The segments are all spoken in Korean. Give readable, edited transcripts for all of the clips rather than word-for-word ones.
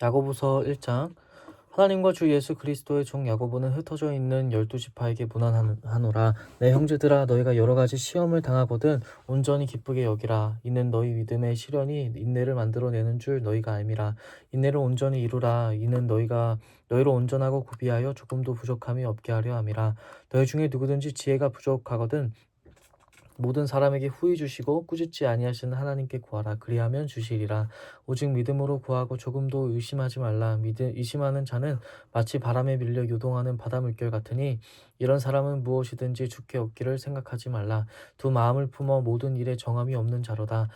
야고보서 1장. 하나님과 주 예수 그리스도의 종 야고보는 흩어져 있는 12지파에게 문안하노라. 내 형제들아, 너희가 여러 가지 시험을 당하거든 온전히 기쁘게 여기라. 이는 너희 믿음의 시련이 인내를 만들어내는 줄 너희가 알미라. 인내를 온전히 이루라. 이는 너희로 온전하고 구비하여 조금도 부족함이 없게 하려 함이라. 너희 중에 누구든지 지혜가 부족하거든 모든 사람에게 후히 주시고 꾸짖지 아니하시는 하나님께 구하라. 그리하면 주시리라. 오직 믿음으로 구하고 조금도 의심하지 말라. 의심하는 자는 마치 바람에 밀려 요동하는 바다 물결 같으니 이런 사람은 무엇이든지 주께 얻기를 생각하지 말라. 두 마음을 품어 모든 일에 정함이 없는 자로다.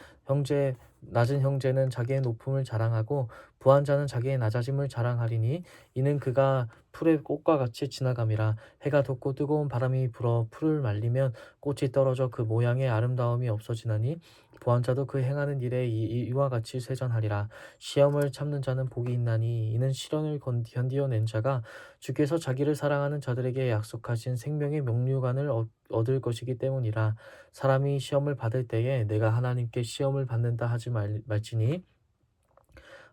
낮은 형제는 자기의 높음을 자랑하고 부한 자는 자기의 낮아짐을 자랑하리니 이는 그가 풀의 꽃과 같이 지나감이라. 해가 돋고 뜨거운 바람이 불어 풀을 말리면 꽃이 떨어져 그 모양의 아름다움이 없어지나니 부한 자도 그 행하는 일에 이와 같이 쇠잔하리라. 시험을 참는 자는 복이 있나니 이는 시련을 견디어낸 자가 주께서 자기를 사랑하는 자들에게 약속하신 생명의 명료관을 얻을 것이기 때문이라. 사람이 시험을 받을 때에 내가 하나님께 시험을 받는다 하지 말지니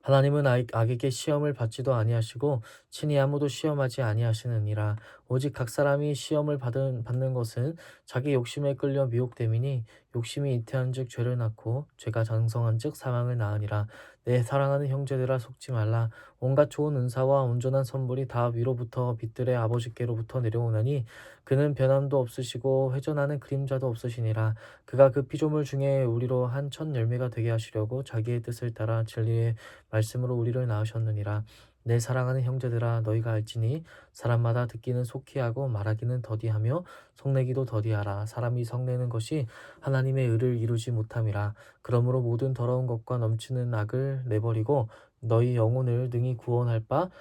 하나님은 악에게 시험을 받지도 아니하시고 친히 아무도 시험하지 아니하시느니라. 오직 각 사람이 시험을 받는 것은 자기 욕심에 끌려 미혹됨이니 욕심이 잉태한즉 죄를 낳고 죄가 장성한즉 사망을 낳으니라. 내 사랑하는 형제들아, 속지 말라. 온갖 좋은 은사와 온전한 선물이 다 위로부터 빛들의 아버지께로부터 내려오나니 그는 변함도 없으시고 회전하는 그림자도 없으시니라. 그가 그 피조물 중에 우리로 한 첫 열매가 되게 하시려고 자기의 뜻을 따라 진리의 말씀으로 우리를 낳으셨느니라. 내 사랑하는 형제들아, 너희가 알지니 사람마다 듣기는 속히 하고 말하기는 더디하며 성내기도 더디하라. 사람이 성내는 것이 하나님의 의를 이루지 못함이라. 그러므로 모든 더러운 것과 넘치는 악을 내버리고 너희 영혼을 능히 구원할 바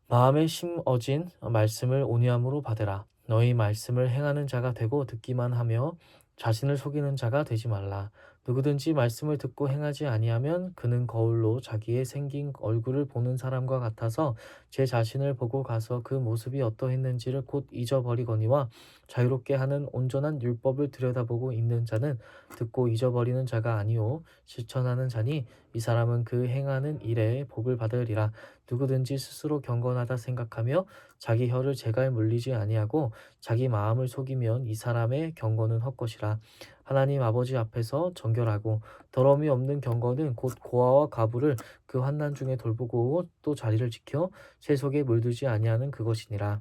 마음에 심어진 말씀을 온유함으로 받으라. 너희 말씀을 행하는 자가 되고 듣기만 하며 자신을 속이는 자가 되지 말라. 누구든지 말씀을 듣고 행하지 아니하면 그는 거울로 자기의 생긴 얼굴을 보는 사람과 같아서 제 자신을 보고 가서 그 모습이 어떠했는지를 곧 잊어버리거니와 자유롭게 하는 온전한 율법을 들여다보고 있는 자는 듣고 잊어버리는 자가 아니요 실천하는 자니 이 사람은 그 행하는 일에 복을 받으리라. 누구든지 스스로 경건하다 생각하며 자기 혀를 제갈 물리지 아니하고 자기 마음을 속이면 이 사람의 경건은 헛것이라. 하나님 아버지 앞에서 정결하고 더러움이 없는 경건은 곧 고아와 가부를 그 환난 중에 돌보고 또 자리를 지켜 새 속에 물들지 아니하는 그것이니라.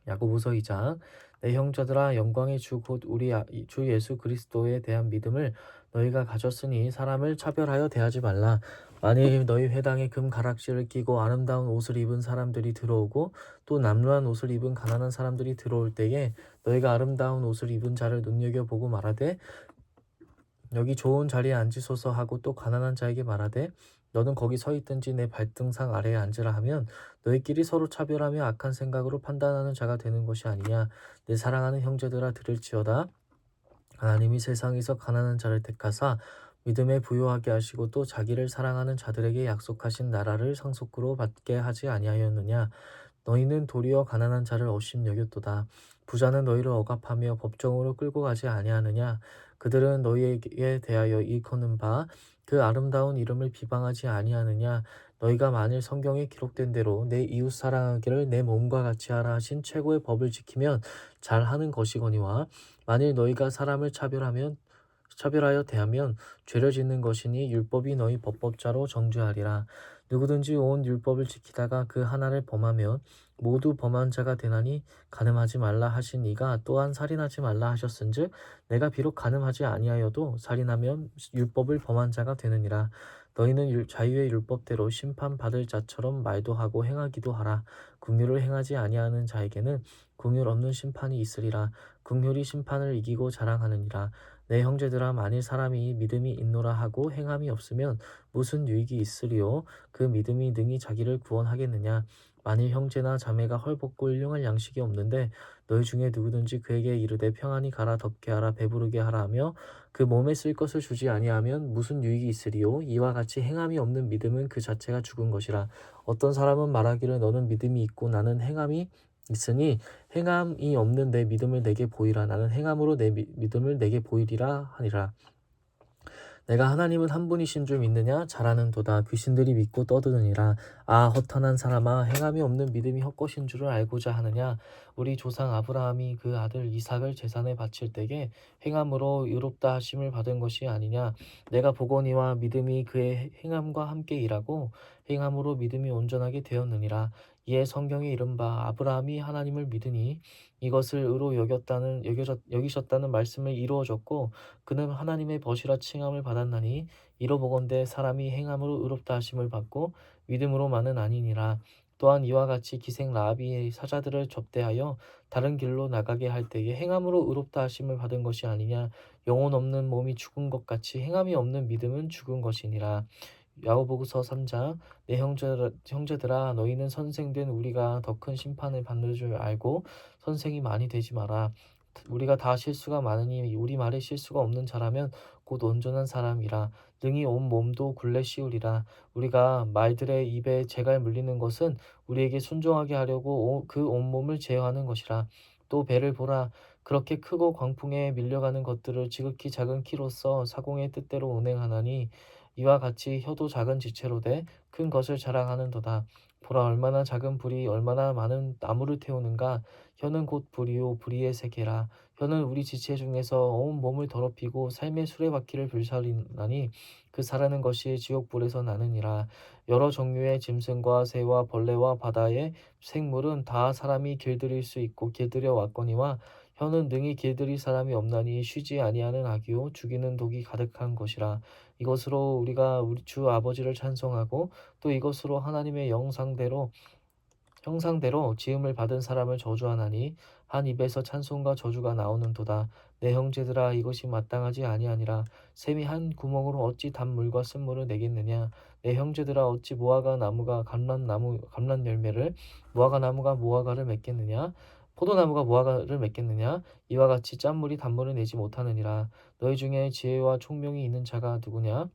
야고보서 2장. 내 형제들아, 영광의 주 곧 우리 주 예수 그리스도에 대한 믿음을 너희가 가졌으니 사람을 차별하여 대하지 말라. 만일 너희 회당에 금 가락지를 끼고 아름다운 옷을 입은 사람들이 들어오고 또 남루한 옷을 입은 가난한 사람들이 들어올 때에 너희가 아름다운 옷을 입은 자를 눈여겨보고 말하되 여기 좋은 자리에 앉으소서 하고 또 가난한 자에게 말하되 너는 거기 서 있든지 내 발등상 아래에 앉으라 하면 너희끼리 서로 차별하며 악한 생각으로 판단하는 자가 되는 것이 아니냐. 내 사랑하는 형제들아, 들을지어다. 하나님이 세상에서 가난한 자를 택하사 믿음에 부요하게 하시고 또 자기를 사랑하는 자들에게 약속하신 나라를 상속으로 받게 하지 아니하였느냐. 너희는 도리어 가난한 자를 업심 여겼도다. 부자는 너희를 억압하며 법정으로 끌고 가지 아니하느냐. 그들은 너희에게 대하여 일컫는 바 그 아름다운 이름을 비방하지 아니하느냐. 너희가 만일 성경에 기록된 대로 내 이웃 사랑하기를 내 몸과 같이 하라 하신 최고의 법을 지키면 잘하는 것이거니와 만일 너희가 사람을 차별하여 대하면 죄를 짓는 것이니 율법이 너희 법법자로 정죄하리라. 누구든지 온 율법을 지키다가 그 하나를 범하면 모두 범한 자가 되나니 간음하지 말라 하신 이가 또한 살인하지 말라 하셨은즉 내가 비록 간음하지 아니하여도 살인하면 율법을 범한 자가 되느니라. 너희는 자유의 율법대로 심판받을 자처럼 말도 하고 행하기도 하라. 긍휼을 행하지 아니하는 자에게는 긍휼 없는 심판이 있으리라. 긍휼이 심판을 이기고 자랑하느니라. 내 형제들아, 만일 사람이 믿음이 있노라 하고 행함이 없으면 무슨 유익이 있으리요? 그 믿음이 능히 자기를 구원하겠느냐? 만일 형제나 자매가 헐벗고 일용할 양식이 없는데 너희 중에 누구든지 그에게 이르되 평안히 가라, 덥게 하라, 배부르게 하라 하며 그 몸에 쓸 것을 주지 아니하면 무슨 유익이 있으리요? 이와 같이 행함이 없는 믿음은 그 자체가 죽은 것이라. 어떤 사람은 말하기를 너는 믿음이 있고 나는 행함이 있으니 행함이 없는 내 믿음을 내게 보이라. 나는 행함으로 내 믿음을 내게 보이리라 하니라. 내가 하나님은 한 분이신 줄 믿느냐? 잘하는도다. 귀신들이 믿고 떠드느니라. 아, 허탄한 사람아, 행함이 없는 믿음이 헛것인 줄을 알고자 하느냐? 우리 조상 아브라함이 그 아들 이삭을 제사에 바칠 때에 행함으로 의롭다 하심을 받은 것이 아니냐? 내가 보거니와 믿음이 그의 행함과 함께 일하고 행함으로 믿음이 온전하게 되었느니라. 이에 성경에 이른바 아브라함이 하나님을 믿으니 이것을 의로 여기셨다는 말씀을 이루어졌고 그는 하나님의 벗이라 칭함을 받았나니 이로보건대 사람이 행함으로 의롭다 하심을 받고 믿음으로만은 아니니라. 또한 이와 같이 기생 라합이 사자들을 접대하여 다른 길로 나가게 할 때에 행함으로 의롭다 하심을 받은 것이 아니냐. 영혼 없는 몸이 죽은 것 같이 행함이 없는 믿음은 죽은 것이니라. 야고보서 3장 내 형제들아 너희는 선생된 우리가 더 큰 심판을 받는 줄 알고 선생이 많이 되지 마라. 우리가 다 실수가 많으니 우리 말에 실수가 없는 자라면 곧 온전한 사람이라. 능히 온 몸도 굴레 씌우리라. 우리가 말들의 입에 재갈 물리는 것은 우리에게 순종하게 하려고 그 온몸을 제어하는 것이라. 또 배를 보라. 그렇게 크고 광풍에 밀려가는 것들을 지극히 작은 키로서 사공의 뜻대로 운행하나니 이와 같이 혀도 작은 지체로 돼 큰 것을 자랑하는도다. 보라 얼마나 작은 불이 얼마나 많은 나무를 태우는가. 혀는 곧 불이요 불의의 세계라. 혀는 우리 지체 중에서 온 몸을 더럽히고 삶의 수레바퀴를 불살리나니 그 사라는 것이 지옥불에서 나느니라. 여러 종류의 짐승과 새와 벌레와 바다의 생물은 다 사람이 길들일 수 있고 길들여 왔거니와 혀는 능히 길들일 사람이 없나니 쉬지 아니하는 악이요 죽이는 독이 가득한 것이라. 이것으로 우리가 우리 주 아버지를 찬송하고 또 이것으로 하나님의 형상대로 지음을 받은 사람을 저주하나니 한 입에서 찬송과 저주가 나오는도다. 내 형제들아 이것이 마땅하지 아니하니라. 샘이 한 구멍으로 어찌 단물과 쓴물을 내겠느냐. 내 형제들아 어찌 무화과 나무가 감란 열매를 무화과 나무가 무화과를 맺겠느냐. 포도나무가 무화과를 맺겠느냐. 이와 같이 짠물이 단물을 내지 못하느니라. 너희 중에 지혜와 총명이 있는 자가 누구냐.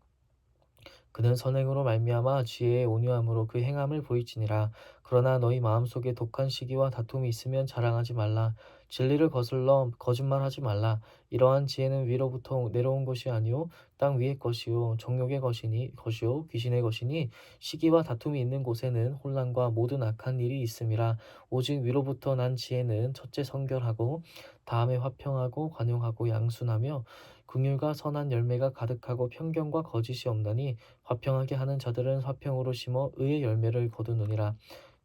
그는 선행으로 말미암아 지혜의 온유함으로 그 행함을 보이지니라. 그러나 너희 마음속에 독한 시기와 다툼이 있으면 자랑하지 말라. 진리를 거슬러 거짓말하지 말라. 이러한 지혜는 위로부터 내려온 것이 아니요 땅 위의 것이요 정욕의 것이요 귀신의 것이니 시기와 다툼이 있는 곳에는 혼란과 모든 악한 일이 있음이라. 오직 위로부터 난 지혜는 첫째 성결하고 다음에 화평하고 관용하고 양순하며 긍휼과 선한 열매가 가득하고 편견과 거짓이 없나니 화평하게 하는 자들은 화평으로 심어 의의 열매를 거두느니라.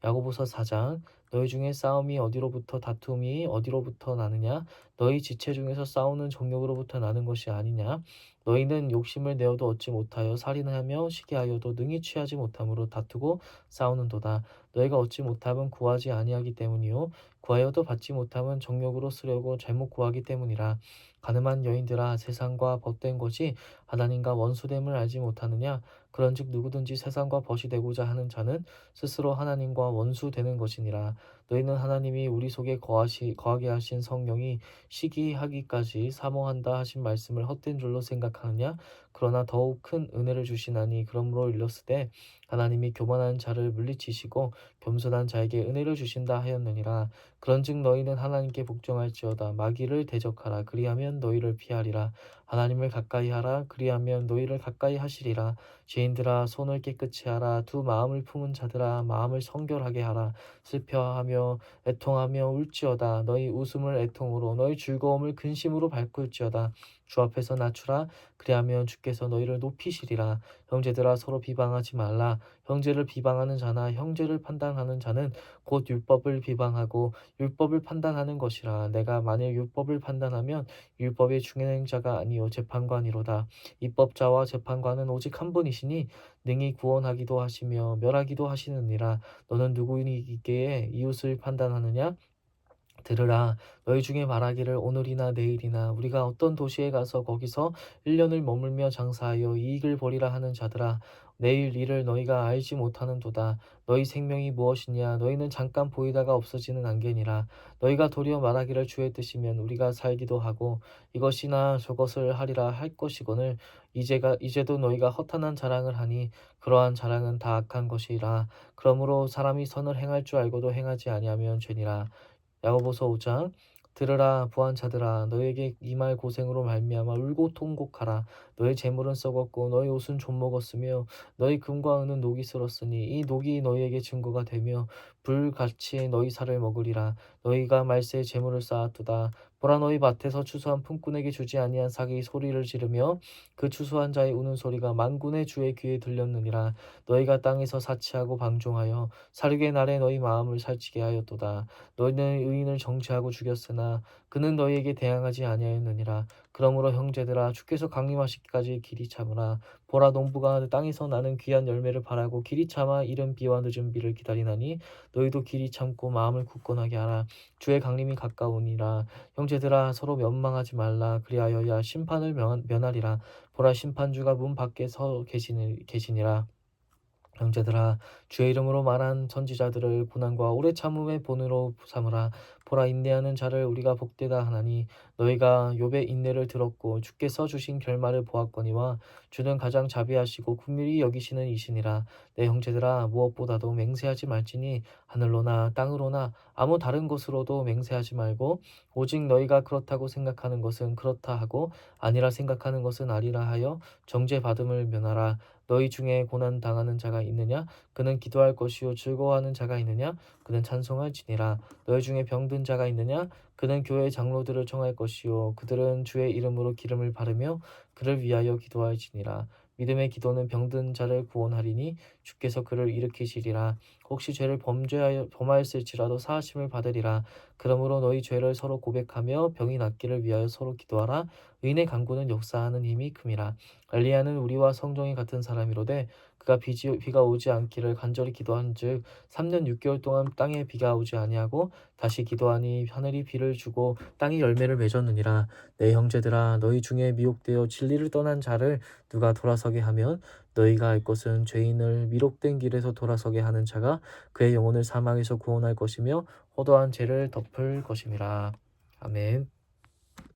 야고보서 4장 너희 중에 싸움이 어디로부터 다툼이 어디로부터 나느냐. 너희 지체 중에서 싸우는 정욕으로부터 나는 것이 아니냐. 너희는 욕심을 내어도 얻지 못하여 살인하며 시기하여도 능히 취하지 못함으로 다투고 싸우는도다. 너희가 얻지 못함은 구하지 아니하기 때문이요 구하여도 받지 못함은 정욕으로 쓰려고 잘못 구하기 때문이라. 가늠한 여인들아 세상과 벗된 것이 하나님과 원수됨을 알지 못하느냐. 그런즉 누구든지 세상과 벗이 되고자 하는 자는 스스로 하나님과 원수되는 것이니라. 너희는 하나님이 우리 속에 거하게 하신 성령이 시기하기까지 사모한다 하신 말씀을 헛된 줄로 생각하느냐. 그러나 더욱 큰 은혜를 주시나니 그러므로 일렀으되 하나님이 교만한 자를 물리치시고 겸손한 자에게 은혜를 주신다 하였느니라. 그런즉 너희는 하나님께 복종할지어다. 마귀를 대적하라. 그리하면 너희를 피하리라. 하나님을 가까이 하라. 그리하면 너희를 가까이 하시리라. 죄인들아 손을 깨끗이 하라. 두 마음을 품은 자들아 마음을 성결하게 하라. 슬퍼하며 애통하며 울지어다. 너희 웃음을 애통으로 너희 즐거움을 근심으로 바꿀지어다. 주 앞에서 낮추라. 그리하면 주께서 너희를 높이시리라. 형제들아 서로 비방하지 말라. 형제를 비방하는 자나 형제를 판단하는 자는 곧 율법을 비방하고 율법을 판단하는 것이라. 내가 만일 율법을 판단하면 율법의 중행자가 아니요 재판관이로다. 입법자와 재판관은 오직 한 분이시니 능히 구원하기도 하시며 멸하기도 하시느니라. 너는 누구이기에 이웃을 판단하느냐. 들으라. 너희 중에 말하기를 오늘이나 내일이나 우리가 어떤 도시에 가서 거기서 1년을 머물며 장사하여 이익을 벌이라 하는 자들아. 내일 일을 너희가 알지 못하는도다. 너희 생명이 무엇이냐. 너희는 잠깐 보이다가 없어지는 안개니라. 너희가 도리어 말하기를 주의 뜻이면 우리가 살기도 하고 이것이나 저것을 하리라 할 것이거늘 이제도 너희가 허탄한 자랑을 하니 그러한 자랑은 다 악한 것이라. 그러므로 사람이 선을 행할 줄 알고도 행하지 아니하면 죄니라. 야고보서 5장 들으라 부한 자들아 너에게 이 말 고생으로 말미암아 울고 통곡하라. 너의 재물은 썩었고 너의 옷은 좀먹었으며 너의 금과 은은 녹이 슬었으니 이 녹이 너희에게 증거가 되며 불같이 너희 살을 먹으리라. 너희가 말세에 재물을 쌓았도다. 보라 너희 밭에서 추수한 품꾼에게 주지 아니한 삭이 소리를 지르며 그 추수한 자의 우는 소리가 만군의 주의 귀에 들렸느니라. 너희가 땅에서 사치하고 방종하여 사륙의 날에 너희 마음을 살찌게 하였도다. 너희는 의인을 정죄하고 죽였으나 그는 너희에게 대항하지 아니하였느니라. 그러므로 형제들아 주께서 강림하시기까지 길이 참으라. 보라 농부가 땅에서 나는 귀한 열매를 바라고 길이 참아 이른 비와 늦은 비를 기다리나니 너희도 길이 참고 마음을 굳건하게 하라. 주의 강림이 가까우니라. 형제들아 서로 면망하지 말라. 그리하여야 심판을 면하리라. 보라 심판주가 문 밖에 서 계시니라. 형제들아 주의 이름으로 말한 선지자들을 고난과 오래 참음의 본으로 삼으라. 보라 인내하는 자를 우리가 복되다 하나니 너희가 욥의 인내를 들었고 주께서 주신 결말을 보았거니와 주는 가장 자비하시고 긍휼히 여기시는 이시니라. 내 형제들아 무엇보다도 맹세하지 말지니 하늘로나 땅으로나 아무 다른 곳으로도 맹세하지 말고 오직 너희가 그렇다고 생각하는 것은 그렇다 하고 아니라 생각하는 것은 아니라 하여 정죄받음을 면하라. 너희 중에 고난 당하는 자가 있느냐? 그는 기도할 것이요 즐거워하는 자가 있느냐? 그는 찬송할지니라. 너희 중에 병든 자가 있느냐? 그는 교회 장로들을 청할 것이요 그들은 주의 이름으로 기름을 바르며 그를 위하여 기도할지니라. 믿음의 기도는 병든 자를 구원하리니 주께서 그를 일으키시리라. 혹시 죄를 범하였을지라도 사하심을 받으리라. 그러므로 너희 죄를 서로 고백하며 병이 낫기를 위하여 서로 기도하라. 의인의 간구는 역사하는 힘이 큼이라. 엘리야는 우리와 성정이 같은 사람이로되 그가 비가 오지 않기를 간절히 기도한즉 3년 6개월 동안 땅에 비가 오지 아니하고 다시 기도하니 하늘이 비를 주고 땅이 열매를 맺었느니라. 내 형제들아 너희 중에 미혹되어 진리를 떠난 자를 누가 돌아서게 하면 너희가 알 것은 죄인을 미혹된 길에서 돌아서게 하는 자가 그의 영혼을 사망에서 구원할 것이며 허도한 죄를 덮을 것임이라. 아멘.